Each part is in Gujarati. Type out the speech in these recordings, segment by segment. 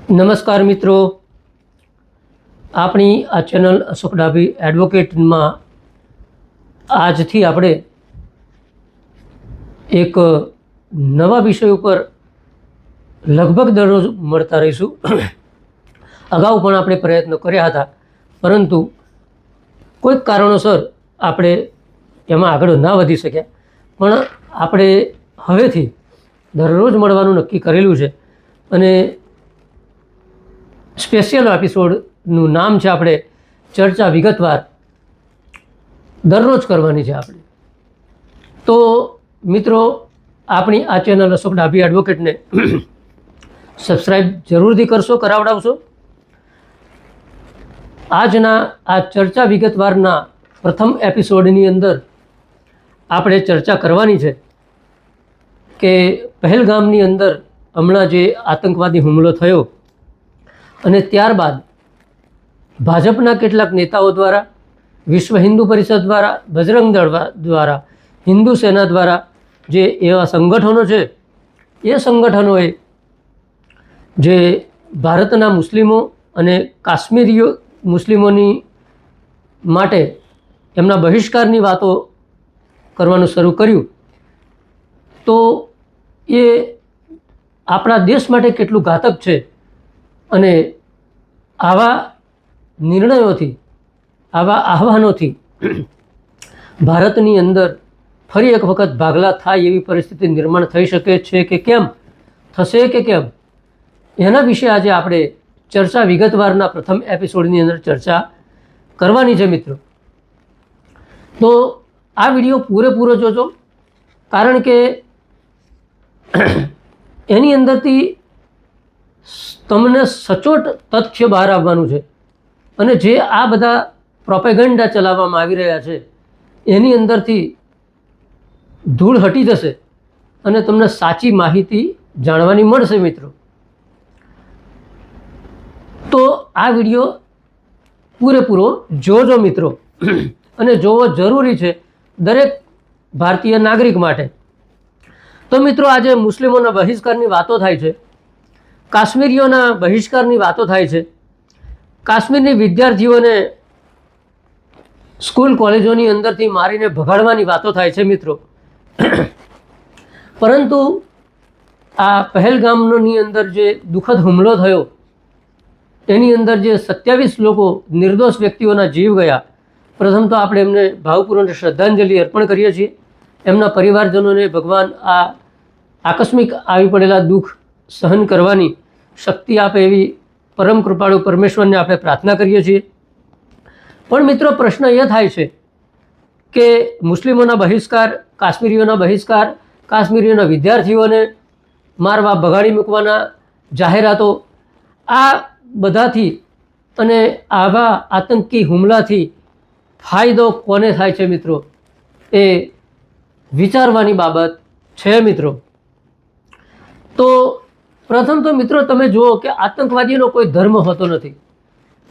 નમસ્કાર મિત્રો, આપણી આ ચેનલ અશોક ડાભી એડવોકેટમાં આજથી આપણે એક નવા વિષય ઉપર લગભગ દરરોજ મળતા રહીશું. અગાઉ પણ આપણે પ્રયત્ન કર્યા હતા, પરંતુ કોઈક કારણોસર આપણે એમાં આગળ ના વધી શક્યા. પણ આપણે હવેથી દરરોજ મળવાનું નક્કી કરેલું છે અને સ્પેશિયલ એપિસોડનું નામ છે આપણે ચર્ચા વિગતવાર દરરોજ કરવાની છે આપણે. તો મિત્રો, આપણી આ ચેનલ અશોક ડાભી એડવોકેટને સબસ્ક્રાઈબ જરૂરથી કરશો, કરાવડાવશો. આજના આ ચર્ચા વિગતવારના પ્રથમ એપિસોડની અંદર આપણે ચર્ચા કરવાની છે કે પહેલગામની અંદર હમણાં જે આતંકવાદી હુમલો થયો અને ત્યારબાદ ભાજપના કેટલાક નેતાઓ દ્વારા, વિશ્વ હિન્દુ પરિષદ દ્વારા, બજરંગ દળ દ્વારા, હિન્દુ સેના દ્વારા જે એવા સંગઠનો છે, એ સંગઠનોએ જે ભારતના મુસ્લિમો અને કાશ્મીરીઓ મુસ્લિમોની માટે એમના બહિષ્કારની વાતો કરવાનું શરૂ કર્યું, તો એ આપણા દેશ માટે કેટલું ઘાતક છે. અને આવા નિર્ણયોથી, આવા આહ્વાનોથી ભારતની અંદર ફરી એક વખત ભાગલા થાય એવી પરિસ્થિતિ નિર્માણ થઈ શકે છે કે કેમ, થશે કે કેમ, એના વિશે આજે આપણે ચર્ચા વિગતવારના પ્રથમ એપિસોડની અંદર ચર્ચા કરવાની છે મિત્રો. તો આ વિડીયો પૂરેપૂરો જોજો, કારણ કે એની અંદરથી તમને સચોટ તથ્ય બહાર આવવાનું છે. અને જે આ બધા પ્રોપેગન્ડા ચલાવવામાં આવી રહ્યા છે એની અંદરથી ધૂળ હટી જશે અને તમને સાચી માહિતી જાણવાની મળશે મિત્રો. તો આ વિડીયો પૂરેપૂરો જોજો મિત્રો, અને જોવો જરૂરી છે દરેક ભારતીય નાગરિક માટે. તો મિત્રો, આજે મુસ્લિમોના બહિષ્કારની વાતો થાય છે, કાશ્મીરીઓના બહિષ્કારની વાતો થાય છે, કાશ્મીરની વિદ્યાર્થીઓને સ્કૂલ કોલેજોની અંદરથી મારીને ભગાડવાની વાતો થાય છે મિત્રો. પરંતુ આ પહેલગામની અંદર જે દુઃખદ હુમલો થયો એની અંદર જે 27 લોકો, નિર્દોષ વ્યક્તિઓના જીવ ગયા, પ્રથમ તો આપણે એમને ભાવપૂર્વક શ્રદ્ધાંજલિ અર્પણ કરીએ છીએ. એમના પરિવારજનોને ભગવાન આ આકસ્મિક આવી પડેલા દુઃખ સહન કરવાની શક્તિ આપે એવી પરમ કૃપાળુ પરમેશ્વરને આપણે પ્રાર્થના કરીએ છીએ. પણ મિત્રો, પ્રશ્ન એ થાય છે કે મુસ્લિમોના બહિષ્કાર, કાશ્મીરીઓના બહિષ્કાર, કાશ્મીરીઓના વિદ્યાર્થીઓને મારવા, ભગાડી મૂકવાના જાહેરાતો, આ બધાથી અને આવા આતંકી હુમલાથી ફાયદો કોને થાય છે મિત્રો, એ વિચારવાની બાબત છે મિત્રો. તો પ્રથમ તો મિત્રો, તમે જુઓ કે આતંકવાદીઓનો કોઈ ધર્મ હોતો નથી.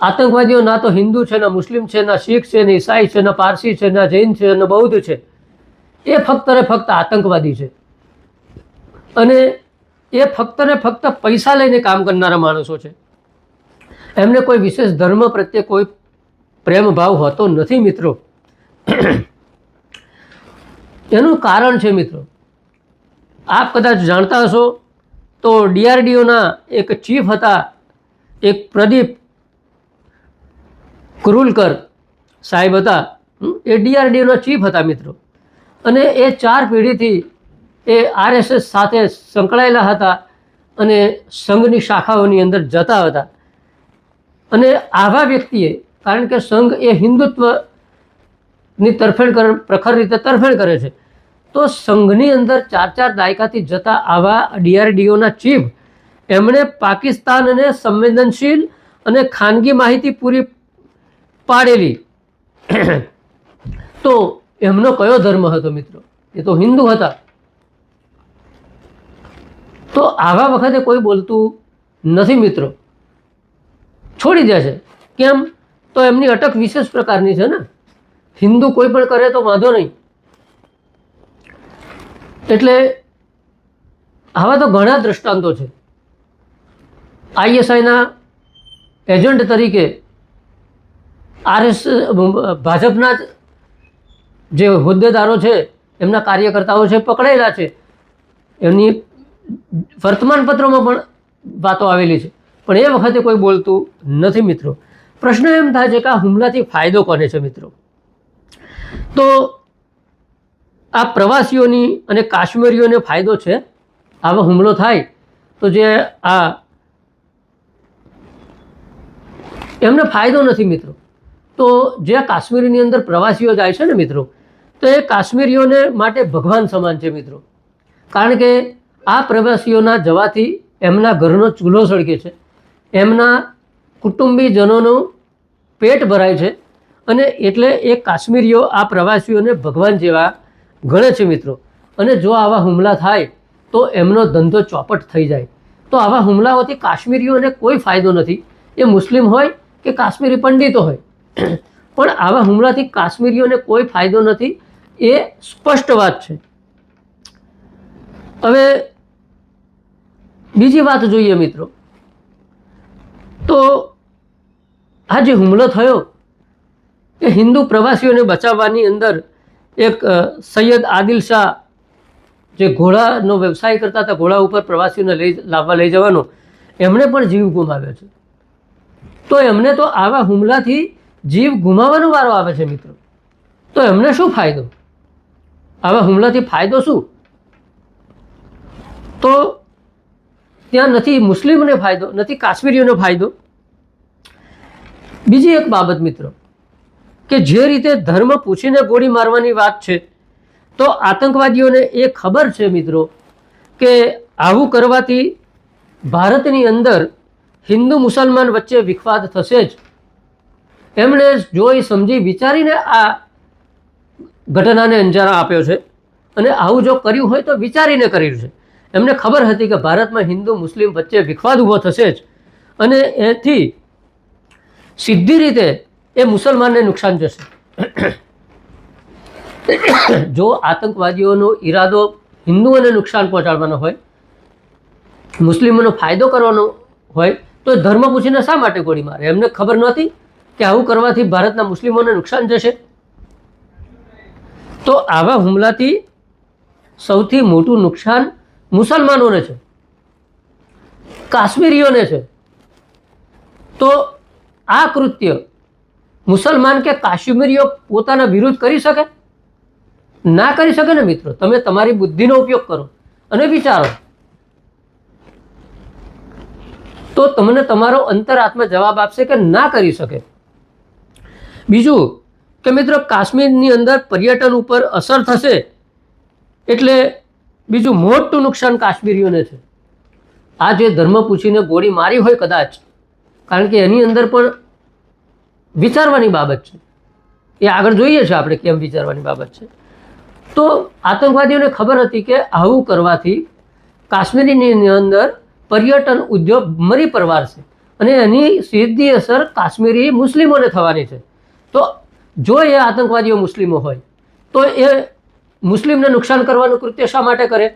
આતંકવાદીઓ ના તો હિન્દુ છે, ના મુસ્લિમ છે, ના શીખ છે, ના ઈસાઈ છે, ના પારસી છે, ના જૈન છે, ના બૌદ્ધ છે. એ ફક્ત ને ફક્ત આતંકવાદી છે. અને એ ફક્ત ને ફક્ત પૈસા લઈને કામ કરનારા માણસો છે. એમને કોઈ વિશેષ ધર્મ પ્રત્યે કોઈ પ્રેમ ભાવ હોતો નથી મિત્રો. એનું કારણ છે મિત્રો, આપ કદાચ જાણતા હશો તો DRDOના એક ચીફ હતા, એક પ્રદીપ કુરુલકર સાહેબ હતા. એ DRDOના ચીફ હતા મિત્રો, અને એ 4 પેઢીથી એ RSS સાથે સંકળાયેલા હતા અને સંઘની શાખાઓની અંદર જતા હતા. અને આવા વ્યક્તિએ, કારણ કે સંઘ એ હિન્દુત્વની તરફેણ પ્રખર રીતે તરફેણ કરે છે, તો સંઘની અંદર 4 દાયકાથી જતા આવા DRDOના ચીફ, એમણે પાકિસ્તાનને સંવેદનશીલ અને ખાનગી માહિતી પૂરી પાડેલી. તો એમનો કયો ધર્મ હતો મિત્રો? એ તો હિન્દુ હતા. તો આવા વખતે કોઈ બોલતું નથી મિત્રો, છોડી દે છે. કેમ? તો એમની અટક વિશેષ પ્રકારની છે ને, હિન્દુ કોઈ પણ કરે તો વાંધો નહીં. એટલે આવા તો ઘણા દ્રષ્ટાંતો છે. આઈએસઆઈના એજન્ટ તરીકે ભાજપના જે હોદ્દેદારો છે, એમના કાર્યકર્તાઓ છે, પકડાયેલા છે. એમની વર્તમાનપત્રોમાં પણ વાતો આવેલી છે, પણ એ વખતે કોઈ બોલતું નથી મિત્રો. પ્રશ્ન એમ થાય છે કે આ હુમલાથી ફાયદો કોને છે મિત્રો? તો આ પ્રવાસીઓની અને કાશ્મીરીઓને ફાયદો છે. આવો હુમલો થાય તો જે એમને ફાયદો નથી મિત્રો. તો જે કાશ્મીરની અંદર પ્રવાસીઓ જાય છે ને મિત્રો, તો એ કાશ્મીરીઓને માટે ભગવાન સમાન છે મિત્રો. કારણ કે આ પ્રવાસીઓના જવાથી એમના ઘરનો ચૂલો સળગે છે, એમના કુટુંબીજનોનું પેટ ભરાય છે, અને એટલે એ કાશ્મીરીઓ આ પ્રવાસીઓને ભગવાન જેવા ગણે છે મિત્રો. અને જો આવા હુમલા થાય તો એમનો ધંધો ચોપટ થઈ જાય. તો આવા હુમલાઓથી કાશ્મીરીઓને કોઈ ફાયદો નથી, એ મુસ્લિમ હોય કે કાશ્મીરી પંડિતો હોય, પણ આવા હુમલાથી કાશ્મીરીઓને કોઈ ફાયદો નથી, એ સ્પષ્ટ વાત છે. હવે બીજી વાત જોઈએ મિત્રો, તો આ જે હુમલો થયો એ હિન્દુ પ્રવાસીઓને બચાવવાની અંદર એક સૈયદ આદિલ શાહ, જે ઘોડાનો વ્યવસાય કરતા હતા, ઘોડા ઉપર પ્રવાસીઓને લઈ જવાનો, એમણે પણ જીવ ગુમાવ્યો છે. તો એમને તો આવા હુમલાથી જીવ ગુમાવવાનો વારો આવે છે મિત્રો. તો એમને શું ફાયદો? આવા હુમલાથી ફાયદો શું? તો ત્યાં નથી મુસ્લિમોને ફાયદો, નથી કાશ્મીરીઓને ફાયદો. બીજી એક બાબત મિત્રો, કે જે રીતે ધર્મ પૂછીને ગોળી મારવાની વાત છે, તો આતંકવાદીઓને એ ખબર છે મિત્રો કે આવું કરવાથી ભારતની અંદર હિન્દુ મુસલમાન વચ્ચે વિખવાદ થશે જ. એમણે જોઈ સમજી વિચારીને આ ઘટનાને અંજામ આપ્યો છે, અને આવું જો કર્યું હોય તો વિચારીને કર્યું છે. એમને ખબર હતી કે ભારતમાં હિન્દુ મુસ્લિમ વચ્ચે વિખવાદ ઊભો થશે જ, અને એથી સીધી રીતે એ મુસલમાનને નુકસાન જશે. જો આતંકવાદીઓનો ઈરાદો હિન્દુઓને નુકસાન પહોંચાડવાનો હોય, મુસ્લિમોનો ફાયદો કરવાનો હોય, તો ધર્મ પૂછીને શા માટે ગોળી મારે? એમને ખબર નહોતી કે આવું કરવાથી ભારતના મુસ્લિમોને નુકસાન જશે? તો આવા હુમલાથી સૌથી મોટું નુકસાન મુસલમાનોને છે, કાશ્મીરીઓને છે. તો આ કૃત્ય મુસલમાન કે કાશ્મીરીઓ પોતાના વિરુદ્ધ કરી શકે? ના કરી શકે ને મિત્રો. તમે તમારી બુદ્ધિનો ઉપયોગ કરો અને વિચારો, તો તમને તમારો અંતરાત્મા જવાબ આપશે કે ના કરી શકે. બીજું કે મિત્રો, કાશ્મીરની અંદર પર્યટન ઉપર અસર થશે, એટલે બીજું મોટું નુકસાન કાશ્મીરીઓને છે. આ જે ધર્મ પૂછીને ગોળી મારી હોય કદાચ, કારણ કે એની અંદર પણ વિચારવાની બાબત છે, એ આગળ જોઈએ છે આપણે કેમ વિચારવાની બાબત છે. તો આતંકવાદીઓને ખબર હતી કે આવું કરવાથી કાશ્મીરની અંદર પર્યટન ઉદ્યોગ મરી પરવારશે, અને એની સીધી અસર કાશ્મીરી મુસ્લિમોને થવાની છે. તો જો એ આતંકવાદીઓ મુસ્લિમો હોય તો એ મુસ્લિમને નુકસાન કરવાનું કૃત્ય શા માટે કરે?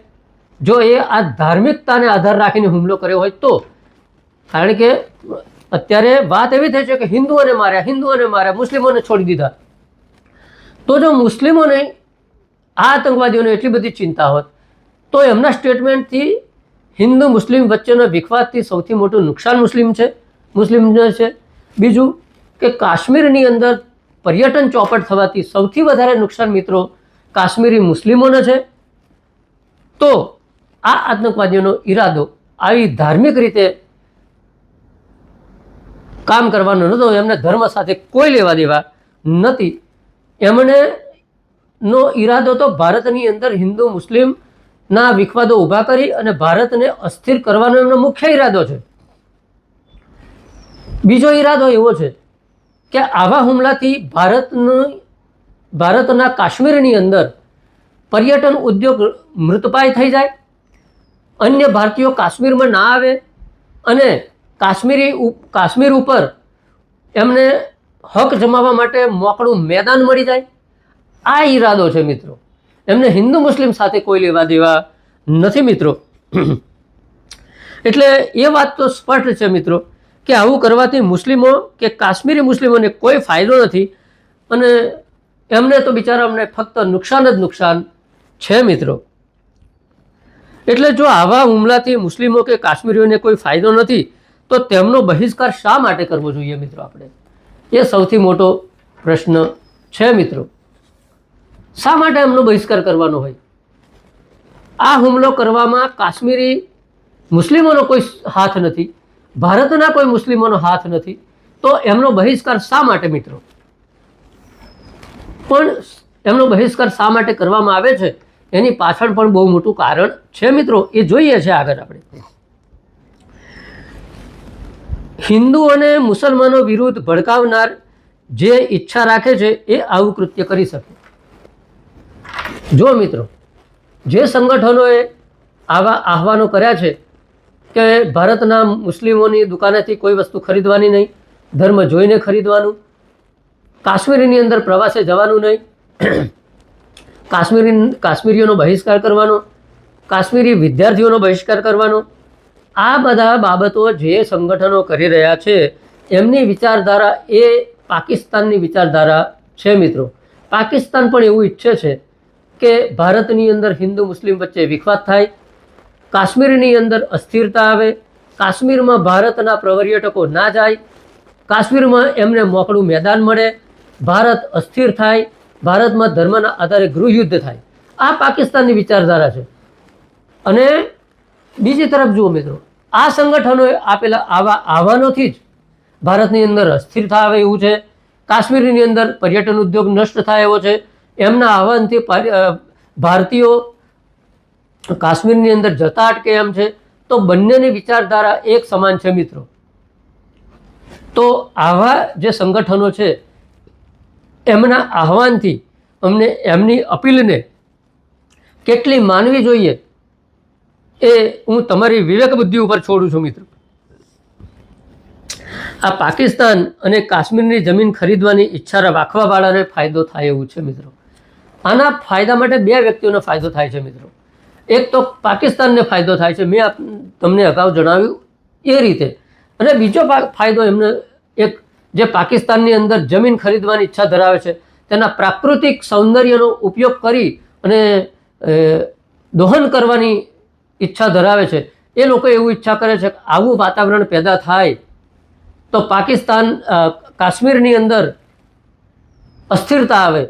જો એ આ ધાર્મિકતાને આધાર રાખીને હુમલો કર્યો હોય તો. કારણ કે અત્યારે વાત એવી થઈ છે કે હિન્દુઓને માર્યા, મુસ્લિમોને છોડી દીધા. તો જો મુસ્લિમોને આ આતંકવાદીઓને એટલી બધી ચિંતા હોત, તો એમના સ્ટેટમેન્ટથી હિન્દુ મુસ્લિમ વચ્ચેના વિખવાદથી સૌથી મોટું નુકસાન મુસ્લિમને છે. બીજું કે કાશ્મીરની અંદર પર્યટન ચોપટ થવાથી સૌથી વધારે નુકસાન મિત્રો કાશ્મીરી મુસ્લિમોને છે. તો આ આતંકવાદીઓનો ઈરાદો આવી ધાર્મિક રીતે કામ કરવાનો નહોતો. એમને ધર્મ સાથે કોઈ લેવા દેવા નથી. એમને નો ઈરાદો તો ભારતની અંદર હિન્દુ મુસ્લિમના વિખવાદો ઊભા કરી અને ભારતને અસ્થિર કરવાનો એમનો મુખ્ય ઈરાદો છે. બીજો ઈરાદો એવો છે કે આવા હુમલાથી ભારતના કાશ્મીરની અંદર પર્યટન ઉદ્યોગ મૃતપાય થઈ જાય, અન્ય ભારતીયો કાશ્મીરમાં ના આવે, અને કાશ્મીર ઉપર એમને હક જમાવવા માટે મોકળું મેદાન મળી જાય. આ ઈરાદો છે મિત્રો. એમને હિન્દુ મુસ્લિમ સાથે કોઈ લેવા દેવા નથી મિત્રો. એટલે એ વાત તો સ્પષ્ટ છે મિત્રો કે આવું કરવાથી મુસ્લિમો કે કાશ્મીરી મુસ્લિમોને કોઈ ફાયદો નથી અને એમને તો બિચારાઓને ફક્ત નુકસાન જ નુકસાન છે મિત્રો. એટલે જો આવા હુમલાથી મુસ્લિમો કે કાશ્મીરીઓને કોઈ ફાયદો નથી તો તેમનો બહિષ્કાર શા માટે કરવો જોઈએ મિત્રો? આપણે એ સૌથી મોટો પ્રશ્ન છે મિત્રો. શા માટે એમનો બહિષ્કાર કરવાનો હોય? આ હુમલો કરવામાં કાશ્મીરી મુસ્લિમોનો કોઈ હાથ નથી, ભારતના કોઈ મુસ્લિમોનો હાથ નથી, તો એમનો બહિષ્કાર શા માટે મિત્રો? પણ એમનો બહિષ્કાર શા માટે કરવામાં આવે છે એની પાછળ પણ બહુ મોટું કારણ છે મિત્રો. એ જોઈએ છે આગળ આપણે. હિન્દુ અને મુસલમાનો વિરુદ્ધ ભડકાવનાર જે ઈચ્છા રાખે છે એ આવું કૃત્ય કરી શકે. જો મિત્રો, જે સંગઠનોએ આવા આહ્વાનો કર્યા છે કે ભારતના મુસ્લિમોની દુકાનેથી કોઈ વસ્તુ ખરીદવાની નહીં, ધર્મ જોઈને ખરીદવાનું, કાશ્મીરની અંદર પ્રવાસે જવાનું નહીં, કાશ્મીરીઓનો બહિષ્કાર કરવાનો, કાશ્મીરી વિદ્યાર્થીઓનો બહિષ્કાર કરવાનો, આ બધા બાબતો જે સંગઠનો કરી રહ્યા છે એમની વિચારધારા એ પાકિસ્તાનની વિચારધારા છે મિત્રો. પાકિસ્તાન પણ એવું ઈચ્છે છે કે ભારતની અંદર હિન્દુ મુસ્લિમ વચ્ચે વિખવાદ થાય, કાશ્મીરની અંદર અસ્થિરતા આવે, કાશ્મીરમાં ભારતના પર્યટકો ના જાય, કાશ્મીરમાં એમને મોકળું મેદાન મળે, ભારત અસ્થિર થાય, ભારતમાં ધર્મના આધારે ગૃહયુદ્ધ થાય. આ પાકિસ્તાનની વિચારધારા છે. અને બીજી તરફ જુઓ મિત્રો, આ સંગઠનોએ આપેલા આવા આહ્વાનોથી જ ભારતની અંદર અસ્થિરતા આવે એવું છે, કાશ્મીરની અંદર પર્યટન ઉદ્યોગ નષ્ટ થાય એવો છે. એમના આહ્વાનથી ભારતીયો કાશ્મીરની અંદર જતા અટકે એમ છે. તો બંનેની વિચારધારા એક સમાન છે મિત્રો. તો આવા જે સંગઠનો છે એમના આહ્વાનથી અમને એમની અપીલને કેટલી માનવી જોઈએ એ હું તમારી વિવેક બુદ્ધિ ઉપર છોડું છું મિત્રો. આ પાકિસ્તાન અને કાશ્મીરની જમીન ખરીદવાની ઈચ્છા રાખવાવાળાને ફાયદો થાય એવું છે મિત્રો. આના ફાયદા માટે બે વ્યક્તિઓનો ફાયદો થાય છે મિત્રો. એક તો પાકિસ્તાનને ફાયદો થાય છે, મેં તમને અગાઉ જણાવ્યું એ રીતે, અને બીજો ફાયદો એમને એક જે પાકિસ્તાનની અંદર જમીન ખરીદવાની ઈચ્છા ધરાવે છે તેના પ્રાકૃતિક સૌંદર્યનો ઉપયોગ કરી અને દોહન કરવાની ઈચ્છા ધરાવે છે. એ લોકો એવું ઈચ્છા કરે છે કે આવું વાતાવરણ પેદા થાય તો કાશ્મીરની અંદર અસ્થિરતા આવે,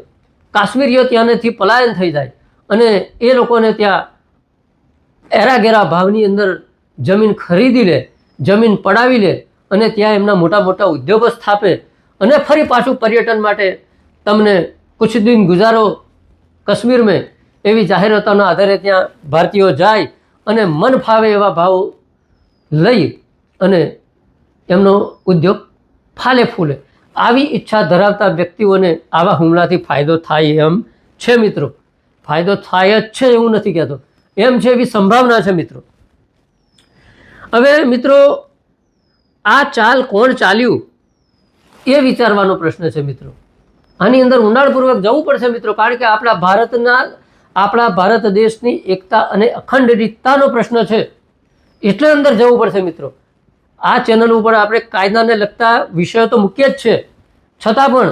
કાશ્મીરીઓ ત્યાંથી પલાયન થઈ જાય અને એ લોકોને ત્યાં એરાગેરા ભાવની અંદર જમીન ખરીદી લે, જમીન પડાવી લે અને ત્યાં એમના મોટા મોટા ઉદ્યોગો સ્થાપે અને ફરી પાછું પર્યટન માટે તમને કુછ દિન ગુજારો કાશ્મીરમાં એવી જાહેરાતોના આધારે ત્યાં ભારતીયો જાય અને મન ફાવે એવા ભાવ લઈ અને એમનો ઉદ્યોગ ફાલે ફૂલે. આવી ઈચ્છા ધરાવતા વ્યક્તિઓને આવા હુમલાથી ફાયદો થાય એમ છે મિત્રો. ફાયદો થાય જ છે એવું નથી કહેતો, એમ છે એવી સંભાવના છે મિત્રો. હવે મિત્રો, આ ચાલ કોણ ચાલ્યું એ વિચારવાનો પ્રશ્ન છે મિત્રો. આની અંદર ઊંડાણપૂર્વક જવું પડશે મિત્રો, કારણ કે આપણા ભારત દેશની એકતા અને અખંડિતતાનો પ્રશ્ન છે, એટલે અંદર જવું પડશે મિત્રો. આ ચેનલ ઉપર આપણે કાયદાને લગતા વિષયો તો મૂકીએ જ છે, છતાં પણ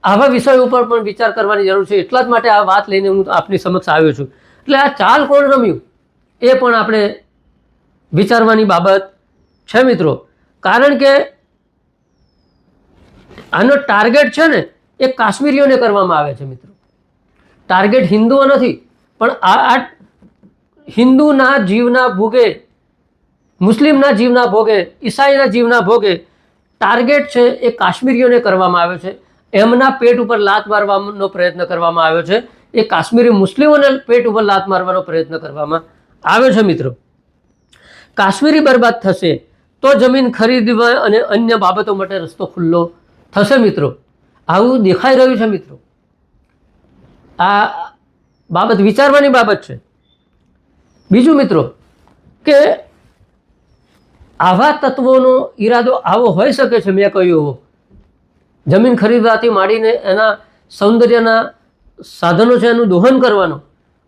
આવા વિષયો ઉપર પણ વિચાર કરવાની જરૂર છે. એટલા જ માટે આ વાત લઈને હું આપની સમક્ષ આવ્યો છું. એટલે આ ચાલ કોણ રમ્યું એ પણ આપણે વિચારવાની બાબત છે મિત્રો. કારણ કે આનો ટાર્ગેટ છે ને એ કાશ્મીરીઓને કરવામાં આવે છે મિત્રો. ટાર્ગેટ હિન્દુઓ નથી, પણ આ હિન્દુના જીવના ભોગે, મુસ્લિમના જીવના ભોગે, ઈસાઈના જીવના ભોગે ટાર્ગેટ છે એ કાશ્મીરીઓને કરવામાં આવ્યો છે. એમના પેટ ઉપર લાત મારવાનો પ્રયત્ન કરવામાં આવ્યો છે. એ કાશ્મીરી મુસ્લિમોને પેટ ઉપર લાત મારવાનો પ્રયત્ન કરવામાં આવ્યો છે મિત્રો. કાશ્મીરી બરબાદ થશે તો જમીન ખરીદવા અને અન્ય બાબતો માટે રસ્તો ખુલ્લો થશે મિત્રો. આવું દેખાઈ રહ્યું છે મિત્રો. આ બાબત વિચારવાની બાબત છે. બીજું મિત્રો કે આવા તત્વોનો ઈરાદો આવો હોઈ શકે છે, મેં કહ્યું એવો જમીન ખરીદવાથી માંડીને એના સૌંદર્યના સાધનો છે એનું દોહન કરવાનો,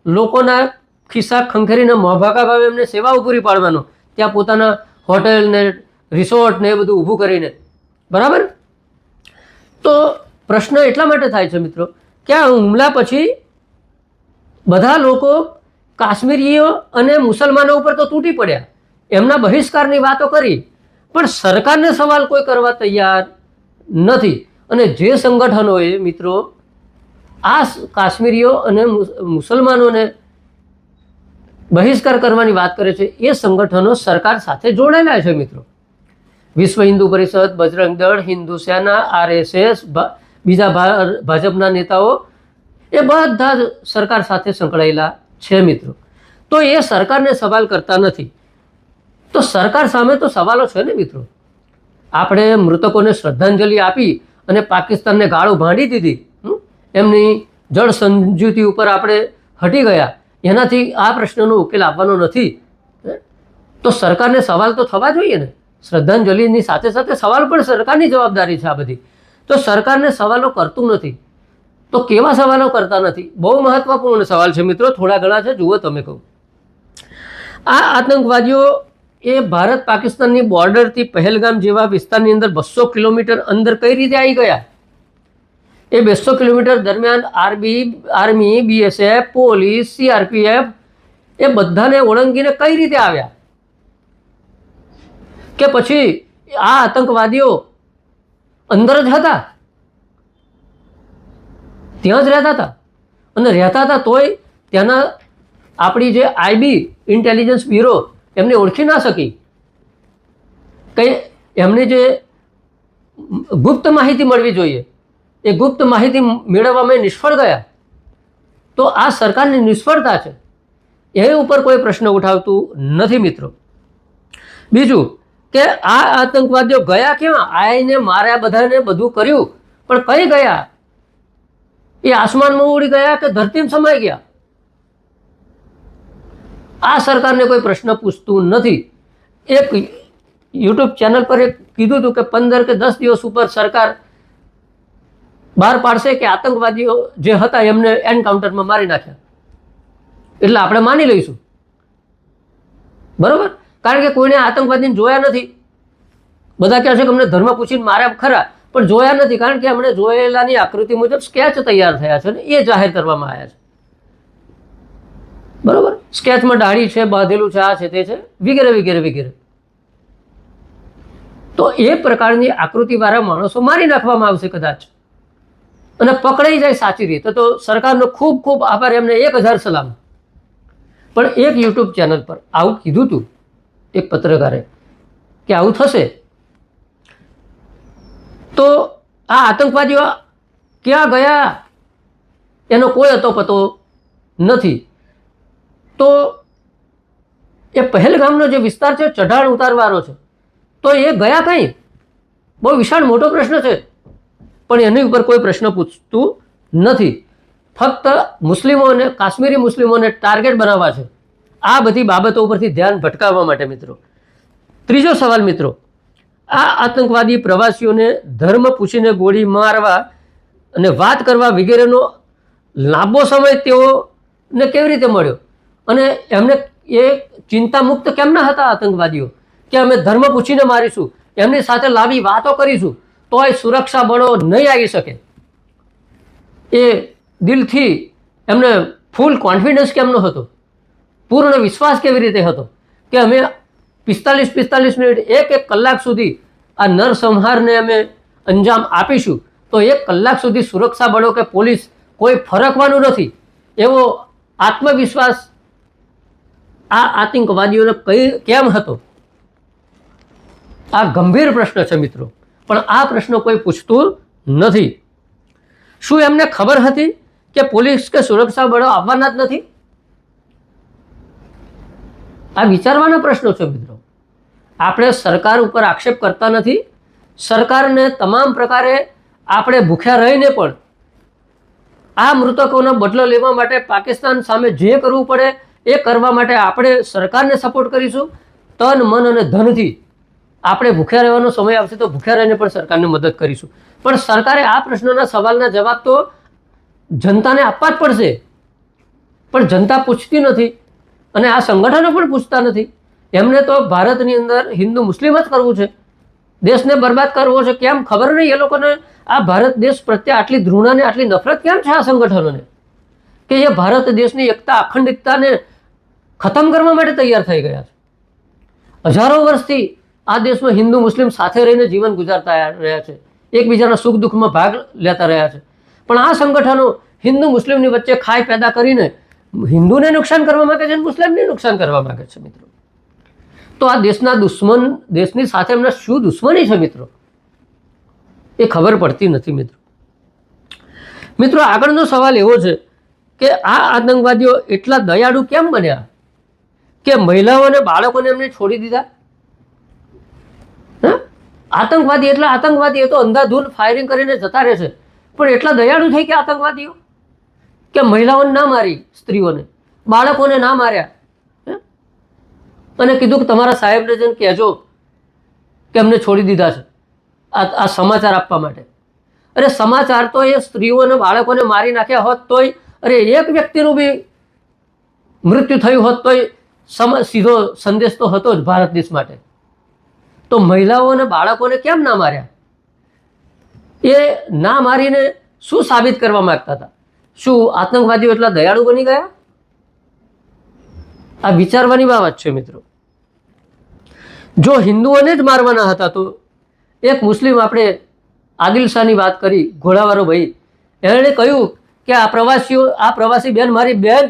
લોકોના ખિસ્સા ખંખેરીને મોંભાકા ભાવે એમને સેવાઓ પૂરી પાડવાનો, ત્યાં પોતાના હોટેલ ને રિસોર્ટ ને એ બધું ઊભું કરીને, બરાબર. તો પ્રશ્ન એટલા માટે થાય છે મિત્રો કે આ હુમલા પછી બધા લોકો કાશ્મીરીઓ અને મુસલમાનો ઉપર તો તૂટી પડ્યા, એમના બહિષ્કારની વાતો કરી, પણ સરકારને સવાલ કોઈ કરવા તૈયાર નથી. અને જે સંગઠનોએ મિત્રો આ કાશ્મીરીઓ અને મુસલમાનોને બહિષ્કાર કરવાની વાત કરે છે એ સંગઠનો સરકાર સાથે જોડાયેલા છે મિત્રો. વિશ્વ હિન્દુ પરિષદ, બજરંગ દળ, હિન્દુ સેના, RSS, બીજા ભાજપના નેતાઓ એ બધા જ સરકાર સાથે સંકળાયેલા છે મિત્રો. તો એ સરકારને સવાલ કરતા નથી. તો સરકાર સામે તો સવાલો છે ને મિત્રો. આપણે મૃતકોને શ્રદ્ધાંજલિ આપી અને પાકિસ્તાનને ગાળો ભાંડી દીધી, એમની જળ સમજૂતી ઉપર આપણે હટી ગયા, એનાથી આ પ્રશ્નનો ઉકેલ આવવાનો નથી. તો સરકારને સવાલ તો થવા જોઈએ ને. શ્રદ્ધાંજલિની સાથે સાથે સવાલ પણ સરકારની જવાબદારી છે આ બધી. તો સરકારને સવાલો કરતું નથી. તો કેવા સવાલો કરતા નથી? બહુ મહત્વપૂર્ણ સવાલ છે મિત્રો, થોડા ઘણા છે, જુઓ તમે કહું. આ આતંકવાદીઓ એ ભારત પાકિસ્તાનની બોર્ડરથી પહેલગામ જેવા વિસ્તારની અંદર 200 કિલોમીટર અંદર કઈ રીતે આવી ગયા? એ 200 કિલોમીટર દરમિયાન આર્મી, BSF, પોલીસ, CRPF એ બધાને ઓળંગીને કઈ રીતે આવ્યા? કે પછી આ આતંકવાદીઓ અંદર જ હતા, ત્યાં જ રહેતા હતા, અને રહેતા હતા તોય ત્યાંના આપણી જે IB ઇન્ટેલિજન્સ બ્યુરો એમને ઓળખી ના શકી, કંઈ એમને જે ગુપ્ત માહિતી મળવી જોઈએ એ ગુપ્ત માહિતી મેળવવામાં નિષ્ફળ ગયા. તો આ સરકારની નિષ્ફળતા છે, એ ઉપર કોઈ પ્રશ્ન ઉઠાવતું નથી મિત્રો. બીજું કે આ આતંકવાદીઓ ગયા ક્યાં? આઈને માર્યા, બધાને બધું કર્યું, પણ કઈ ગયા? એ આસમાનમાં ઉડી ગયા કે ધરતીમાં સમાઈ ગયા? આ સરકારને કોઈ પ્રશ્ન પૂછતું નથી. એક YouTube ચેનલ પર એક કીધું હતું કે 15 કે 10 દિવસ ઉપર સરકાર બહાર પાડશે કે આતંકવાદીઓ જે હતા એમને એન્કાઉન્ટરમાં મારી નાખ્યા, એટલે આપણે માની લઈશું, બરાબર. કારણ કે કોઈને આતંકવાદીને જોયા નથી. બધા કહે છે કે અમને ધર્મ પૂછીને માર્યા ખરા, પણ જોયા નથી, કારણ કે અમને જોયેલાની આકૃતિ મુજબ સ્કેચ તૈયાર થયા છે ને એ જાહેર કરવામાં આવ્યા છે, બરાબર. સ્કેચમાં દાઢી છે, બાંધેલું છે, આ છે, તે છે, વગેરે વગેરે વગેરે. તો એ પ્રકારની આકૃતિવાળા માણસો મારી નાખવામાં આવશે કદાચ, અને પકડાઈ જાય સાચી રીતે તો સરકારનો ખૂબ ખૂબ આભાર, એમને 1000 સલામ. પણ એક YouTube ચેનલ પર આવું કીધું હતું એક પત્રકારે કે આવું થશે. તો આ આતંકવાદીઓ ક્યાં ગયા એનો કોઈ અતો પતો નથી. તો એ પહેલગામનો જે વિસ્તાર છે ચઢાણ ઉતારવાળો છે, તો એ ગયા કઈ? બહુ વિશાળ મોટો પ્રશ્ન છે, પણ એની ઉપર કોઈ પ્રશ્ન પૂછતું નથી. ફક્ત મુસ્લિમોને, કાશ્મીરી મુસ્લિમોને ટાર્ગેટ બનાવવા છે, આ બધી બાબતો ઉપરથી ધ્યાન ભટકાવવા માટે મિત્રો. ત્રીજો સવાલ મિત્રો, આ આતંકવાદી પ્રવાસીઓને ધર્મ પૂછીને ગોળી મારવા અને વાત કરવા વગેરેનો લાંબો સમય તેઓને કેવી રીતે મળ્યો? અને એમને એ ચિંતામુક્ત કેમ ના હતા આતંકવાદીઓ કે અમે ધર્મ પૂછીને મારીશું, એમની સાથે લાંબી વાતો કરીશું તોય સુરક્ષા બળો નહીં આવી શકે? એ દિલથી એમને ફૂલ કોન્ફિડન્સ કેમનો હતો? પૂર્ણ વિશ્વાસ કેવી રીતે હતો કે અમે 45 મિનિટ, એક કલાક સુધી આ નરસંહારને અમે અંજામ આપીશું, તો 1 કલાક સુધી સુરક્ષા બળો કે પોલીસ કોઈ ફરકવાનું નથી, એવો આત્મવિશ્વાસ આ આતંકવાદીઓને કેમ હતો? આ ગંભીર પ્રશ્ન છે મિત્રો, પણ આ પ્રશ્ન કોઈ પૂછતું નથી. શું એમને ખબર હતી કે પોલીસ કે સુરક્ષા બળો આવવાના જ નથી? આ વિચારવાના પ્રશ્નો છે મિત્રો. આપણે સરકાર ઉપર આક્ષેપ કરતા નથી. સરકારને તમામ પ્રકારે આપણે ભૂખ્યા રહીને પણ આ મૃતકોનો બદલો લેવા માટે પાકિસ્તાન સામે જે કરવું પડે એ કરવા માટે આપણે સરકારને સપોર્ટ કરીશું, તન, મન અને ધનથી. આપણે ભૂખ્યા રહેવાનો સમય આવશે તો ભૂખ્યા રહીને પણ સરકારને મદદ કરીશું. પણ સરકારે આ પ્રશ્નના સવાલના જવાબ તો જનતાને આપવા જ પડશે, પણ જનતા પૂછતી નથી અને આ સંગઠનો પણ પૂછતા નથી. એમને તો ભારતની અંદર હિન્દુ મુસ્લિમ જ કરવું છે, દેશને બરબાદ કરવો છે. કેમ ખબર નહીં એ લોકોને આ ભારત દેશ પ્રત્યે આટલી ધૃણા ને આટલી નફરત કેમ છે આ સંગઠનોને, કે એ ભારત દેશની એકતા અખંડિતતાને ખતમ કરવા માટે તૈયાર થઈ ગયા છે. હજારો વર્ષથી આ દેશમાં હિન્દુ મુસ્લિમ સાથે રહીને જીવન ગુજારતા રહ્યા છે, એકબીજાના સુખ દુઃખમાં ભાગ લેતા રહ્યા છે. પણ આ સંગઠનો હિન્દુ મુસ્લિમની વચ્ચે ખાઈ પેદા કરીને હિન્દુને નુકસાન કરવા માંગે છે અને મુસ્લિમને નુકસાન કરવા માંગે છે મિત્રો. તો આ દેશના દુશ્મન, દેશની સાથે એમના શું દુશ્મની છે મિત્રો, એ ખબર પડતી નથી મિત્રો. મિત્રો આગળનો સવાલ એવો છે કે આ આતંકવાદીઓ એટલા દયાળુ કેમ બન્યા કે મહિલાઓ અને બાળકોને એમને છોડી દીધા? આતંકવાદી એટલે આતંકવાદી, એ તો અંધાધૂંધ ફાયરિંગ કરીને જતા રહે છે, પણ એટલા દયાળુ થઈ ગયા આતંકવાદીઓ કે મહિલાઓને ના મારી, સ્ત્રીઓને, બાળકોને ના માર્યા, અને કીધું કે તમારા સાહેબને જઈને કહેજો કે અમને છોડી દીધા છે, આ સમાચાર આપવા માટે. અરે સમાચાર તો એ સ્ત્રીઓ અને બાળકોને મારી નાખ્યા હોત તોય, અરે એક વ્યક્તિનું બી મૃત્યુ થયું હોત તોય સીધો સંદેશ તો હતો જ ભારત દેશ માટે. તો મહિલાઓ અને બાળકોને કેમ ના માર્યા? એ ના મારીને શું સાબિત કરવા માંગતા હતા? શું આતંકવાદીઓ એટલા દયાળુ બની ગયા? આ વિચારવાની બાબત છે મિત્રો. જો હિન્દુઓને જ મારવાના હતા તો એક મુસ્લિમ, આપણે આદિલ શાહની વાત કરી, ઘોડાવાળો ભાઈ, એણે કહ્યું કે આ પ્રવાસી બેન મારી બેન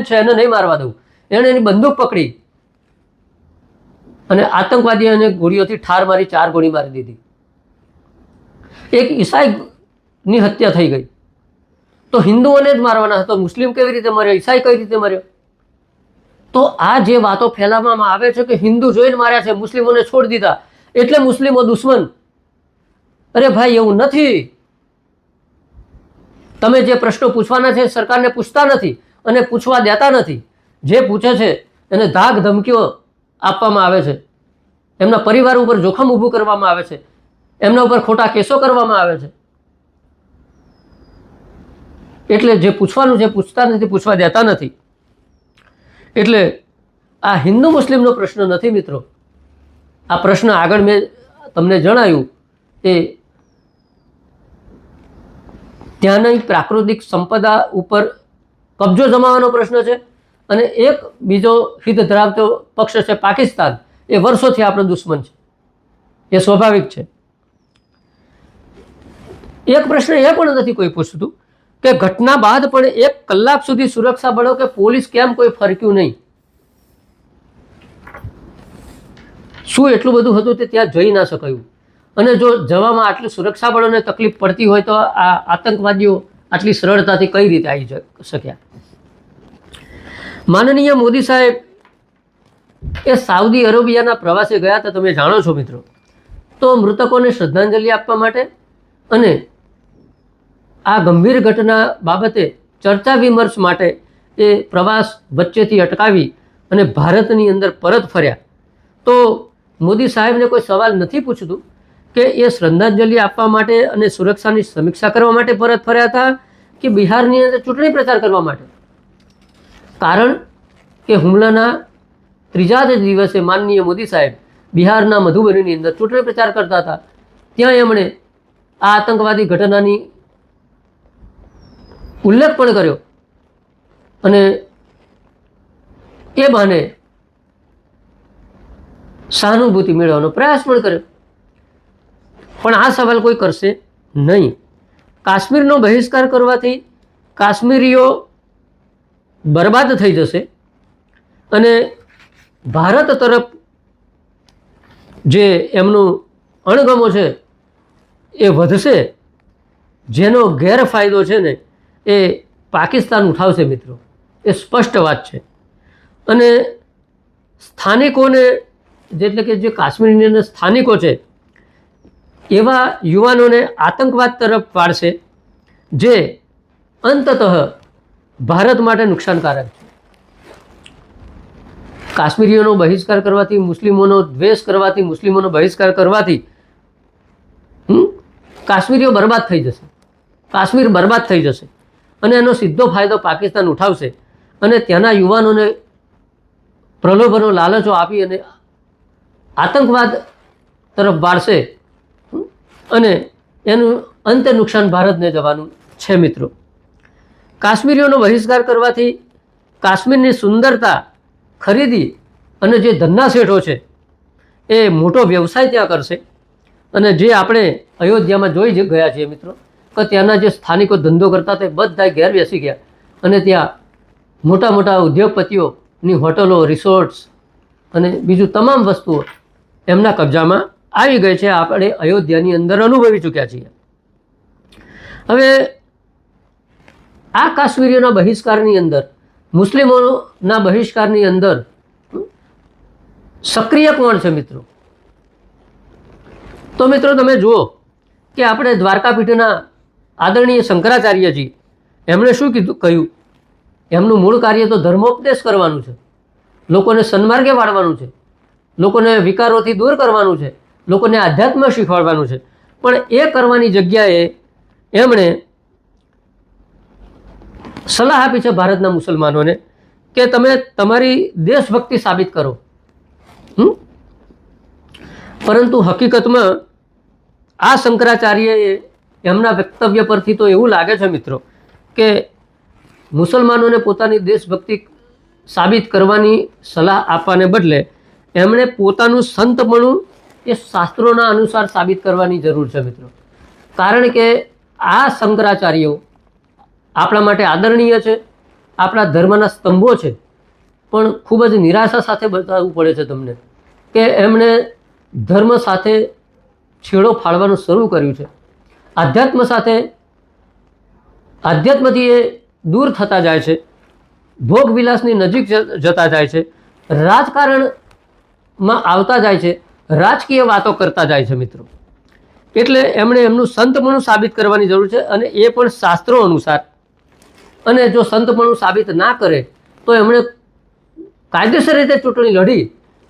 છે, એને નહીં મારવા દઉં. એણે એની બંદૂક પકડી અને આતંકવાદીઓને ગોળીઓથી ઠાર મારી, 4 ગોળી મારી દીધી. એક ઈસાઈની હત્યા થઈ ગઈ. તો હિન્દુઓને જ મારવાના હતો, મુસ્લિમ કેવી રીતે મર્યો, ઈસાઈ કઈ રીતે મર્યો? તો આ જે વાતો ફેલાવવામાં આવે છે કે હિન્દુ જોઈને માર્યા છે, મુસ્લિમોને છોડી દીધા એટલે મુસ્લિમો દુશ્મન. અરે ભાઈ, એવું નથી. તમે જે પ્રશ્નો પૂછવાના છે સરકારને પૂછતા નથી અને પૂછવા દેતા નથી. જે પૂછે છે એને ધાક ધમકીઓ આપવામાં આવે છે, એમના પરિવાર ઉપર જોખમ ઊભું કરવામાં આવે છે, એમના ઉપર ખોટા કેસો કરવામાં આવે છે. એટલે જે પૂછવાનું છે પૂછતા નથી, પૂછવા દેતા નથી. એટલે આ હિન્દુ મુસ્લિમનો પ્રશ્ન નથી મિત્રો. આ પ્રશ્ન આગળ મેં તમને જણાવ્યું એ ત્યાંની પ્રાકૃતિક સંપદા ઉપર કબજો જમાવવાનો પ્રશ્ન છે. અને એક બીજો હિત ધરાવતો પક્ષ છે પાકિસ્તાન, એ વર્ષોથી આપણો દુશ્મન છે, એ સ્વાભાવિક છે. એક પ્રશ્ન એ પણ નથી કોઈ પૂછતું કે ઘટના બાદ પણ 1 કલાક સુધી સુરક્ષા બળો કે પોલીસ કેમ કોઈ ફરક્યું નહીં? શું એટલું બધું હતું તે ત્યાં જઈ ના શકાયું? અને જો જવામાં આટલી સુરક્ષા બળોને તકલીફ પડતી હોય તો આ આતંકવાદીઓ આટલી સરળતાથી કઈ રીતે આવી શક્યા? માનનીય મોદી સાહેબ એ સાઉદી અરેબિયાના પ્રવાસે ગયા હતા, તમે જાણો છો મિત્રો. તો મૃતકોને શ્રદ્ધાંજલિ આપવા માટે અને આ ગંભીર ઘટના બાબતે ચર્ચા વિમર્શ માટે એ પ્રવાસ વચ્ચેથી અટકાવી અને ભારતની અંદર પરત ફર્યા. તો મોદી સાહેબને કોઈ સવાલ નથી પૂછતું કે એ શ્રદ્ધાંજલિ આપવા માટે અને સુરક્ષાની સમીક્ષા કરવા માટે પરત ફર્યા હતા કે બિહારની અંદર ચૂંટણી પ્રચાર કરવા માટે? કારણ કે હુમલાના 3જા જ દિવસે માનનીય મોદી સાહેબ બિહારના મધુબનીની અંદર ચૂંટણી પ્રચાર કરતા હતા. ત્યાં એમણે આ આતંકવાદી ઘટનાની ઉલ્લેખ પણ કર્યો અને એ બહાને સહાનુભૂતિ મેળવવાનો પ્રયાસ પણ કર્યો. પણ આ સવાલ કોઈ કરશે નહીં. કાશ્મીરનો બહિષ્કાર કરવાથી કાશ્મીરીઓ બરબાદ થઈ જશે અને ભારત તરફ જે એમનું અણગમો છે એ વધશે, જેનો ગેરફાયદો છે ને એ પાકિસ્તાન ઉઠાવશે મિત્રો. એ સ્પષ્ટ વાત છે. અને સ્થાનિકોને, એટલે કે જે કાશ્મીરની અંદર સ્થાનિકો છે એવા યુવાનોને આતંકવાદ તરફ વાળશે, જે અંતતઃ ભારત માટે નુકસાનકારક છે. કાશ્મીરીઓનો બહિષ્કાર કરવાથી, મુસ્લિમોનો દ્વેષ કરવાથી, મુસ્લિમોનો બહિષ્કાર કરવાથી કાશ્મીરીઓ બરબાદ થઈ જશે, કાશ્મીર બરબાદ થઈ જશે અને એનો સીધો ફાયદો પાકિસ્તાન ઉઠાવશે અને ત્યાંના યુવાનોને પ્રલોભનો લાલચો આપી અને આતંકવાદ તરફ વાળશે અને એનું અંતે નુકસાન ભારતને જવાનું છે મિત્રો. કાશ્મીરીઓનો બહિષ્કાર કરવાથી કાશ્મીરની સુંદરતા ખરીદી અને જે ધનના શેઠો છે એ મોટો વ્યવસાય ત્યાં કરશે. અને જે આપણે અયોધ્યામાં જોઈ ગયા છીએ મિત્રો કે ત્યાંના જે સ્થાનિકો ધંધો કરતા તે બધા ઘેર બેસી ગયા અને ત્યાં મોટા મોટા ઉદ્યોગપતિઓની હોટલો, રિસોર્ટ્સ અને બીજું તમામ વસ્તુઓ એમના કબજામાં આવી ગઈ છે. આપણે અયોધ્યાની અંદર અનુભવી ચૂક્યા છીએ. હવે આ કાશ્મીરીઓના બહિષ્કારની અંદર, મુસ્લિમોના બહિષ્કારની અંદર સક્રિય કોણ છે મિત્રો? તો મિત્રો તમે જુઓ કે આપણે દ્વારકાપીઠના આદરણીય શંકરાચાર્યજી એમણે શું કહ્યું? એમનું મૂળ કાર્ય તો ધર્મોપદેશ કરવાનું છે, લોકોને સન્માર્ગે વાળવાનું છે, લોકોને વિકારોથી દૂર કરવાનું છે, લોકોને આધ્યાત્મ શીખવાડવાનું છે. પણ એ કરવાની જગ્યાએ એમણે સલાહ આપી છે ભારતના મુસલમાનોને કે તમે તમારી દેશભક્તિ સાબિત કરો. પરંતુ હકીકતમાં આ શંકરાચાર્યએ એમના વક્તવ્ય પરથી તો એવું લાગે છે મિત્રો કે મુસલમાનોને પોતાની દેશભક્તિ સાબિત કરવાની સલાહ આપવાને બદલે એમણે પોતાનું સંતપણું એ શાસ્ત્રોના અનુસાર સાબિત કરવાની જરૂર છે મિત્રો. કારણ કે આ શંકરાચાર્યો આપણા માટે આદરણીય છે, આપણા ધર્મના સ્તંભો છે, પણ ખૂબ જ નિરાશા સાથે બતાવવું પડે છે તમને કે એમણે ધર્મ સાથે છેડો ફાડવાનું શરૂ કર્યું છે. આધ્યાત્મથી એ દૂર થતા જાય છે, ભોગવિલાસની નજીક જતા જાય છે, રાજકારણમાં આવતા જાય છે, રાજકીય વાતો કરતા જાય છે મિત્રો. એટલે એમણે એમનું સંતપણું સાબિત કરવાની જરૂર છે અને એ પણ શાસ્ત્રો અનુસાર. અને જો સંતપણું સાબિત ના કરે તો એમણે કાયદેસર રીતે ચૂંટણી લડી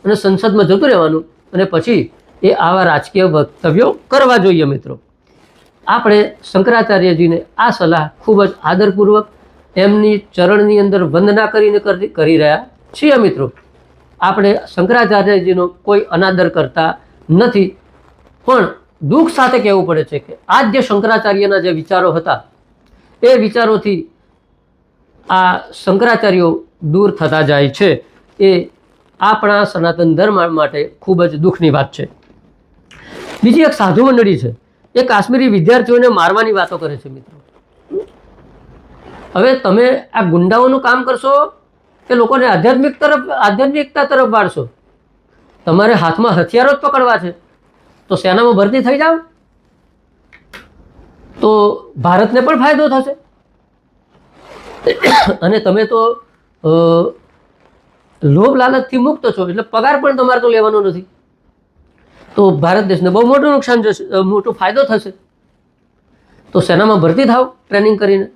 અને સંસદમાં જતું રહેવાનું અને પછી એ આવા રાજકીય વક્તવ્યો કરવા જોઈએ મિત્રો. આપણે શંકરાચાર્યજીને આ સલાહ ખૂબ જ આદરપૂર્વક એમની ચરણની અંદર વંદના કરીને કરી રહ્યા છીએ મિત્રો. આપણે શંકરાચાર્યજીનો કોઈ અનાદર કરતા નથી, પણ દુઃખ સાથે કહેવું પડે છે કે આજ જે શંકરાચાર્યના જે વિચારો હતા એ વિચારોથી આ શંકરાચાર્યો દૂર થતા જાય છે. એ આપણા સનાતન ધર્મ માટે ખૂબ જ દુઃખની વાત છે. બીજી એક સાધુ મંડળી છે, એ કાશ્મીરી વિદ્યાર્થીઓને મારવાની વાતો કરે છે મિત્રો. હવે તમે આ ગુંડાઓનું કામ કરશો કે લોકોને આધ્યાત્મિકતા તરફ વાળશો? તમારે હાથમાં હથિયારો જ પકડવા છે તો સેનામાં ભરતી થઈ જાઓ તો ભારતને પણ ફાયદો થશે. અને તમે તો લોભ લાલચથી મુક્ત છો એટલે પગાર પણ તમારે તો લેવાનો નથી, તો ભારત દેશને બહુ મોટું નુકસાન જશે, મોટો ફાયદો થશે. તો સેનામાં ભરતી થાવ ટ્રેનિંગ કરીને.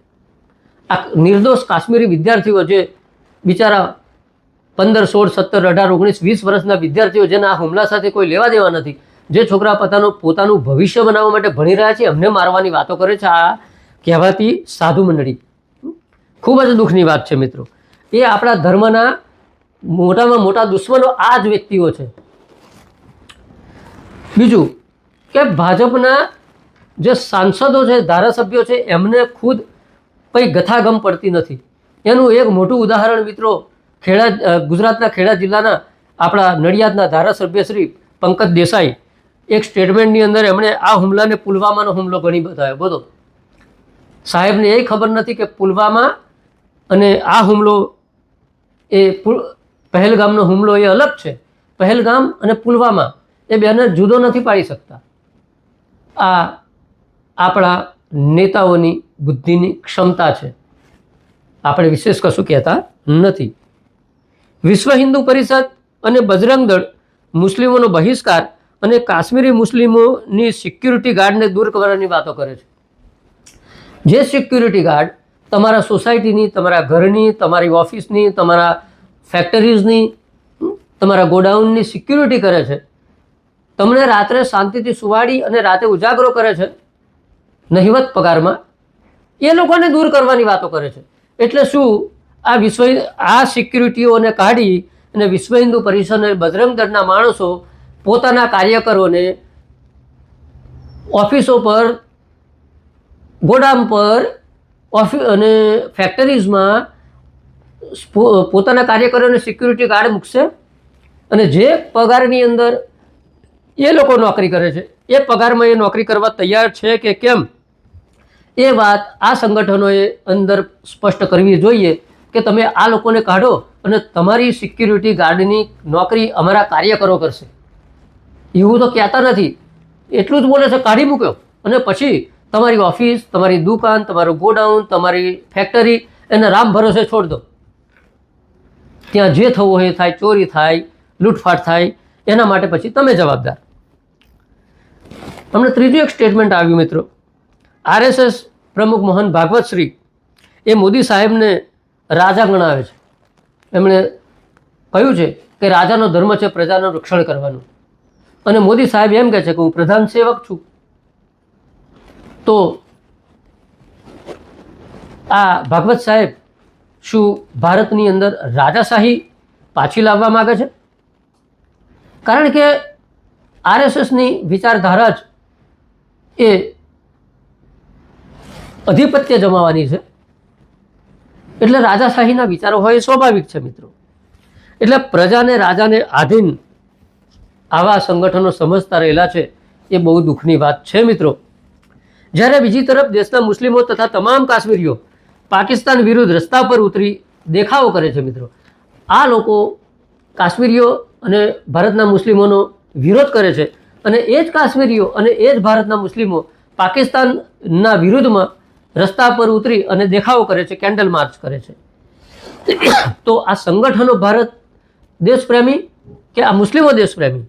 આ નિર્દોષ કાશ્મીરી વિદ્યાર્થીઓ જે બિચારા 15, 16, 17, 18, 19, 20 વર્ષના વિદ્યાર્થીઓ જેના આ હુમલા સાથે કોઈ લેવા દેવા નથી, જે છોકરા પોતાનું ભવિષ્ય બનાવવા માટે ભણી રહ્યા છે, એમને મારવાની વાતો કરે છે આ કહેવાતી સાધુ મંડળી. ખૂબ જ દુઃખની વાત છે મિત્રો. એ આપણા ધર્મના મોટામાં મોટા દુશ્મનો આ જ વ્યક્તિઓ છે. બીજું કે ભાજપના જે સાંસદો છે, ધારાસભ્યો છે, એમને ખુદ કંઈ ગથાગમ પડતી નથી. એનું એક મોટું ઉદાહરણ મિત્રો ગુજરાતના ખેડા જિલ્લાના આપણા નડિયાદના ધારાસભ્ય શ્રી પંકજ દેસાઈ એક સ્ટેટમેન્ટની અંદર એમણે આ હુમલાને પુલવામાનો હુમલો ગણી બતાવ્યો. બોલો, સાહેબને એ ખબર નથી કે પુલવામા અને આ હુમલો એ પહેલગામનો હુમલો એ અલગ છે. પહેલગામ અને પુલવામા એ બેને જુદો નથી પાડી શકતા. આ આપણા નેતાઓની બુદ્ધિની ક્ષમતા છે, આપણે વિશેષ કશું કહેતા નથી. વિશ્વ હિન્દુ પરિષદ અને બજરંગ દળ મુસ્લિમોનો બહિષ્કાર અને કાશ્મીરી મુસ્લિમોની સિક્યુરિટી ગાર્ડને દૂર કરવાની વાતો કરે છે. જે સિક્યુરિટી ગાર્ડ તમારા સોસાયટીની, તમારા ઘરની, તમારી ઓફિસની, તમારા ફેક્ટરીઝની, તમારા ગોડાઉનની સિક્યુરિટી કરે છે, તમને રાત્રે શાંતિથી સુવાડી અને રાતે ઉજાગરો કરે છે નહિવત પગારમાં, એ લોકોને દૂર કરવાની વાતો કરે છે. એટલે શું આ સિક્યુરિટીઓને કાઢી અને વિશ્વ હિન્દુ પરિષદ અને બજરંગ દળના માણસો પોતાના કાર્યકરોને ઓફિસો પર, ગોડામ પર અને ફેક્ટરીઝમાં પોતાના કાર્યકરોને સિક્યુરિટી ગાર્ડ મૂકશે અને જે પગારની અંદર એ લોકો નોકરી કરે છે એ પગારમાં એ નોકરી કરવા તૈયાર છે કે કેમ, એ વાત આ સંગઠનોએ અંદર સ્પષ્ટ કરવી જોઈએ કે તમે આ લોકોને કાઢો અને તમારી સિક્યુરિટી ગાર્ડની નોકરી અમારા કાર્યકરો કરશે. એવું તો કહેતા નથી, એટલું જ બોલે છે કાઢી મૂક્યો અને પછી તમારી ઓફિસ, તમારી દુકાન, તમારું ગોડાઉન, તમારી ફેક્ટરી એને રામ ભરોસે છોડ દો. ત્યાં જે થવું હોય એ થાય, ચોરી થાય, લૂંટફાટ થાય, એના માટે પછી તમે જવાબદાર. હમણાં ત્રીજું એક સ્ટેટમેન્ટ આવ્યું મિત્રો. આરએસએસ પ્રમુખ મોહન ભાગવત શ્રી એ મોદી સાહેબને રાજા ગણાવે છે. એમણે કહ્યું છે કે રાજાનો ધર્મ છે પ્રજાનું રક્ષણ કરવાનું, અને મોદી સાહેબ એમ કહે છે કે હું પ્રધાન સેવક છું. તો આ ભાગવત સાહેબ શું ભારતની અંદર રાજાશાહી પાછી લાવવા માગે છે? કારણ કે આરએસએસની વિચારધારા જ એ અધિપત્ય જમાવવાની છે, એટલે રાજાશાહીના વિચારો હોય એ સ્વાભાવિક છે મિત્રો. એટલે પ્રજાને રાજાને આધીન આવા સંગઠનો સમજતા રહેલા છે, એ બહુ દુઃખની વાત છે મિત્રો. જ્યારે બીજી તરફ દેશના મુસ્લિમો તથા તમામ કાશ્મીરીઓ પાકિસ્તાન વિરુદ્ધ રસ્તા પર ઉતરી દેખાવો કરે છે મિત્રો. આ લોકો કાશ્મીરીઓ અને ભારતના મુસ્લિમોનો વિરોધ કરે છે, અને એ જ કાશ્મીરીઓ અને એ જ ભારતના મુસ્લિમો પાકિસ્તાનના વિરુદ્ધમાં રસ્તા પર ઉતરી અને દેખાવો કરે છે, કેન્ડલ માર્ચ કરે છે. તો આ સંગઠનો ભારત દેશપ્રેમી કે આ મુસ્લિમો દેશપ્રેમી?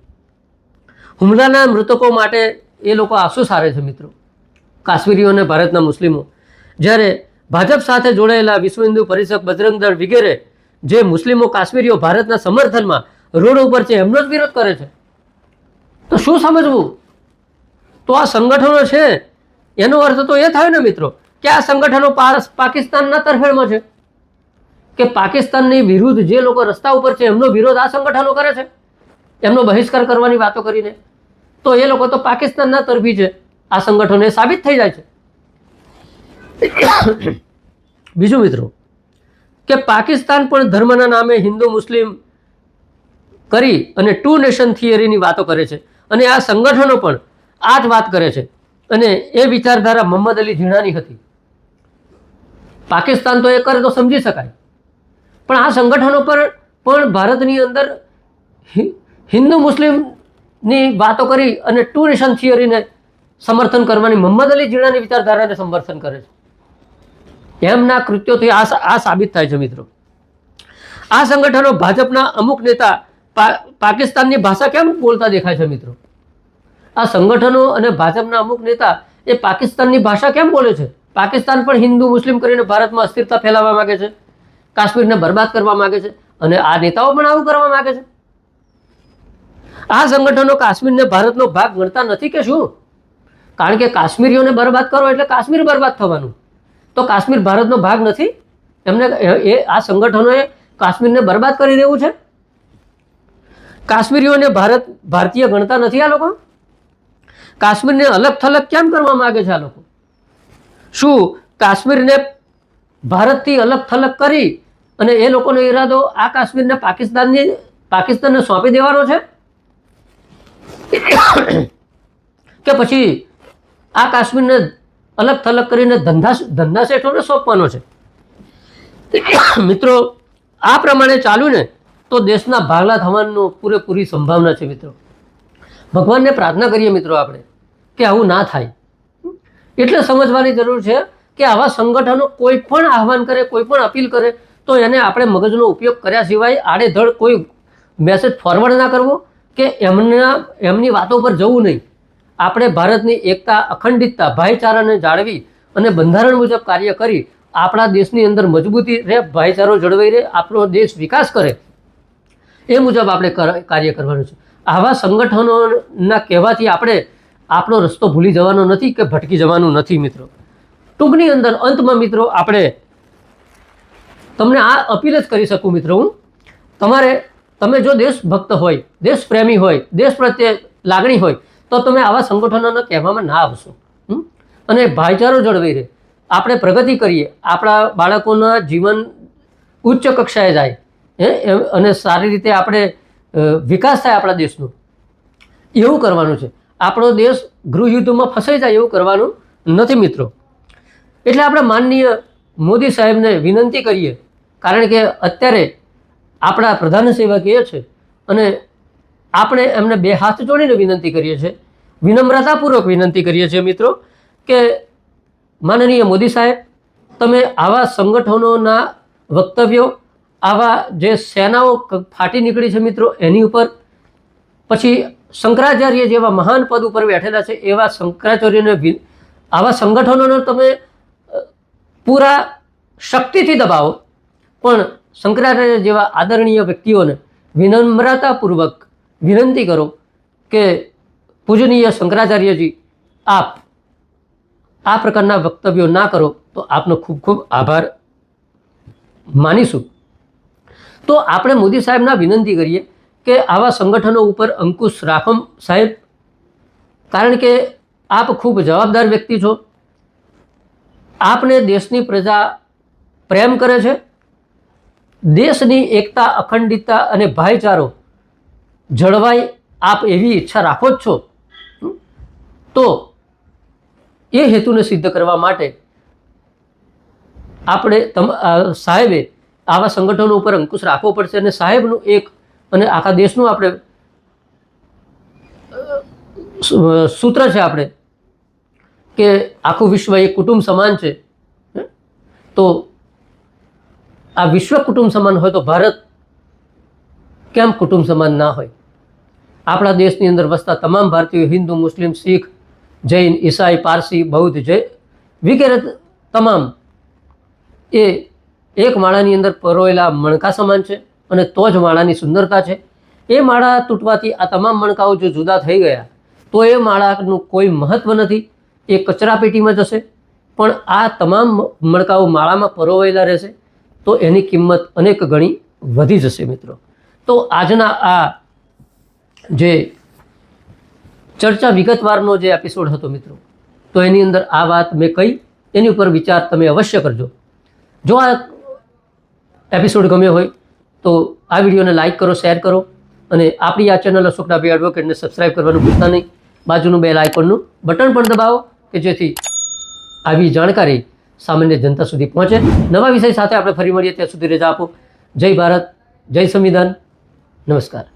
હુમલાના મૃતકો માટે એ લોકો આંસુ સારે છે મિત્રો, કાશ્મીરીઓ અને ભારતના મુસ્લિમો. જ્યારે ભાજપ સાથે જોડાયેલા વિશ્વ હિન્દુ પરિષદ, બજરંગ દળ વગેરે જે મુસ્લિમો કાશ્મીરીઓ ભારતના સમર્થનમાં રોડ ઉપર છે એમનો જ વિરોધ કરે છે, તો શું સમજવું? તો આ સંગઠનો છે એનો અર્થ તો એ થાય ને મિત્રો કે આ સંગઠનો પાકિસ્તાનના તરફેણમાં છે, કે પાકિસ્તાનની વિરુદ્ધ જે લોકો રસ્તા ઉપર છે એમનો વિરોધ આ સંગઠનો કરે છે, એમનો બહિષ્કાર કરવાની વાતો કરીને. તો એ લોકો તો પાકિસ્તાનના તરફી છે, આ સંગઠનો એ સાબિત થઈ જાય છે. બીજું મિત્રો કે પાકિસ્તાન પણ ધર્મના નામે હિન્દુ મુસ્લિમ કરી અને ટુ નેશન થિયરીની વાતો કરે છે, અને આ સંગઠનો પણ આ જ વાત કરે છે. અને એ વિચારધારા મોહમ્મદ અલી ઝીણાની હતી. પાકિસ્તાન તો એ કરે તો સમજી શકાય, પણ આ સંગઠનો પર પણ ભારતની અંદર હિન્દુ મુસ્લિમની વાતો કરી અને ટુ નેશન થિયરીને સમર્થન કરવાની મોહમ્મદ અલી ઝીણાની વિચારધારાને સમર્થન કરે છે. એમના કૃત્યોથી આ સાબિત થાય છે મિત્રો. આ સંગઠનો ભાજપના અમુક નેતા પાકિસ્તાનની ભાષા કેમ બોલતા દેખાય છે મિત્રો? આ સંગઠનો અને ભાજપના અમુક નેતા એ પાકિસ્તાનની ભાષા કેમ બોલે છે? પાકિસ્તાન પણ હિન્દુ મુસ્લિમ કરીને ભારતમાં અસ્થિરતા ફેલાવવા માગે છે, કાશ્મીરને બરબાદ કરવા માગે છે, અને આ નેતાઓ પણ આવું કરવા માગે છે. આ સંગઠનો કાશ્મીરને ભારતનો ભાગ ગણતા નથી કે શું? કારણ કે કાશ્મીરીઓને બરબાદ કરો એટલે કાશ્મીર બરબાદ થવાનું. તો કાશ્મીર ભારતનો ભાગ નથી? એમને આ સંગઠનોએ કાશ્મીરને બરબાદ કરી દેવું છે? કાશ્મીરીઓને ભારતીય ગણતા નથી આ લોકો? કાશ્મીરને અલગ થલગ કેમ કરવા માગે છે આ લોકો? શું કાશ્મીરને ભારતથી અલગ થલગ કરી અને એ લોકોનો ઈરાદો આ કાશ્મીરને પાકિસ્તાનને સોંપી દેવાનો છે, કે પછી આ કાશ્મીરને અલગ થલગ કરીને ધંધા શેઠોને સોંપવાનો છે? મિત્રો આ પ્રમાણે ચાલ્યું ને તો દેશના ભાગલા થવાનો પૂરેપૂરી સંભાવના છે મિત્રો. ભગવાનને પ્રાર્થના કરીએ મિત્રો આપણે કે આવું ના થાય. એટલે સમજવાની જરૂર છે કે આવા સંગઠનો કોઈ પણ આહવાન કરે, કોઈ પણ અપીલ કરે તો એને આપણે મગજનો ઉપયોગ કર્યા સિવાય આડેધડ કોઈ મેસેજ ફોરવર્ડ ના કરવો કે એમની વાતો પર જવું નહીં. આપણે ભારતની એકતા, અખંડિતતા, ભાઈચારાને જાળવી અને બંધારણ મુજબ કાર્ય કરી આપણા દેશની અંદર મજબૂતી રહે, ભાઈચારો જળવાઈ રહે, આપણો દેશ વિકાસ કરે, એ મુજબ આપણે કાર્ય કરવાનું છે. આવા સંગઠનોના કહેવાથી આપણે આપણો રસ્તો ભૂલી જવાનો નથી કે ભટકી જવાનું નથી મિત્રો. ટૂંકની અંદર અંતમાં મિત્રો આપણે તમને આ અપીલ જ કરી શકું મિત્રો હું, તમે જો દેશભક્ત હોય, દેશપ્રેમી હોય, દેશ પ્રત્યે લાગણી હોય તો તમે આવા સંગઠનોને કહેવામાં ના આવશો. અને ભાઈચારો જળવાઈ રહે, આપણે પ્રગતિ કરીએ, આપણા બાળકોના જીવન ઉચ્ચ કક્ષાએ જાય અને સારી રીતે આપણે વિકાસ થાય આપણા દેશનો, એવું કરવાનું છે. આપણો દેશ ગૃહયુદ્ધમાં ફસાઈ જાય એવું કરવાનું નથી મિત્રો. એટલે આપણે માનનીય મોદી સાહેબને વિનંતી કરીએ, કારણ કે અત્યારે આપણા પ્રધાન સેવક એ છે અને આપણે એમને બે હાથ જોડીને વિનંતી કરીએ છીએ, વિનમ્રતાપૂર્વક વિનંતી કરીએ છીએ મિત્રો કે માનનીય મોદી સાહેબ, તમે આવા સંગઠનોના વક્તવ્યો, આવા જે સેનાઓ ફાટી નીકળી છે મિત્રો એની ઉપર, પછી શંકરાચાર્ય જેવા મહાન પદ ઉપર બેઠેલા છે એવા શંકરાચાર્યને આવા સંગઠનોને તમે પૂરા શક્તિથી દબાવો, પણ શંકરાચાર્ય જેવા આદરણીય વ્યક્તિઓને વિનમ્રતાપૂર્વક વિનંતી કરો કે પૂજનીય શંકરાચાર્યજી, આપ આ પ્રકારના વક્તવ્યો ના કરો તો આપનો ખૂબ ખૂબ આભાર માનીશું. તો આપણે મોદી સાહેબના વિનંતી કરીએ કે આવા સંગઠનો ઉપર અંકુશ રાખો સાહેબ, કારણ કે આપ ખૂબ જવાબદાર વ્યક્તિ છો. આપને દેશની પ્રજા પ્રેમ કરે છે, દેશની એકતા, અખંડિતતા અને ભાઈચારો જળવાય આપ એવી ઈચ્છા રાખો જ છો. તો એ હેતુને સિદ્ધ કરવા માટે આપણે સાહેબે આવા સંગઠનો ઉપર અંકુશ રાખવો પડશે અને સાહેબનું એક અને આખા દેશનું આપણે સૂત્ર છે આપણે કે આખું વિશ્વ એક કુટુંબ સમાન છે. તો આ વિશ્વ કુટુંબ સમાન હોય તો ભારત કેમ કુટુંબ સમાન ના હોય? આપણા દેશની અંદર વસતા તમામ ભારતીયો, હિન્દુ, મુસ્લિમ, શીખ, જૈન, ઈસાઈ, પારસી, બૌદ્ધ, વગેરે તમામ એ એક માળાની અંદર પરોયેલા મણકા સમાન છે અને તો જ માળાની સુંદરતા છે. એ માળા તૂટવાથી આ તમામ મણકાઓ જો જુદા થઈ ગયા તો એ માળાનું કોઈ મહત્ત્વ નથી, એ કચરા પેટીમાં જશે. પણ આ તમામ મણકાઓ માળામાં પરોવાયેલા રહેશે તો એની કિંમત અનેક ગણી વધી જશે મિત્રો. તો આજના આ જે ચર્ચા વિગતવારનો જે એપિસોડ હતો મિત્રો, તો એની અંદર આ વાત મેં કહી, એની ઉપર વિચાર તમે અવશ્ય કરજો. જો આ એપિસોડ ગમ્યો હોય તો આ વિડીયોને લાઇક કરો, શેર કરો અને આપણી આ ચેનલ અશોક ડાભી એડવોકેટને સબસ્ક્રાઈબ કરવાનું ભૂલતા નહીં. બાજુનું બેલ આઇકોનનું બટન પણ દબાવો કે જેથી આવી જાણકારી સામાન્ય જનતા સુધી પહોંચે. નવા વિષય સાથે આપણે ફરી મળીએ, ત્યાં સુધી રજા આપો. જય ભારત, જય સંવિધાન, નમસ્કાર.